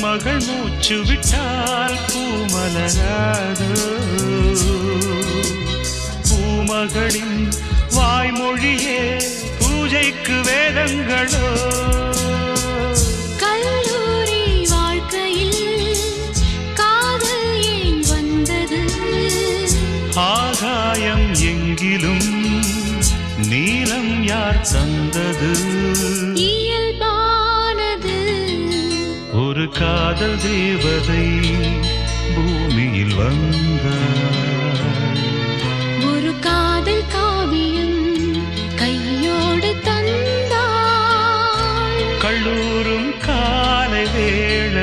மகள் மூச்சு விட்டால் பூமலராது. பூமகளின் வாய்மொழியே பூஜைக்கு வேதங்களோ. கல்லூரி வாழ்க்கையில் காதல் ஏன் வந்தது? ஆகாயம் எங்கிலும் நீலம் யார் தந்தது? இயல்பானது. ஒரு காதல் தேவதை பூமியில் வந்தார்.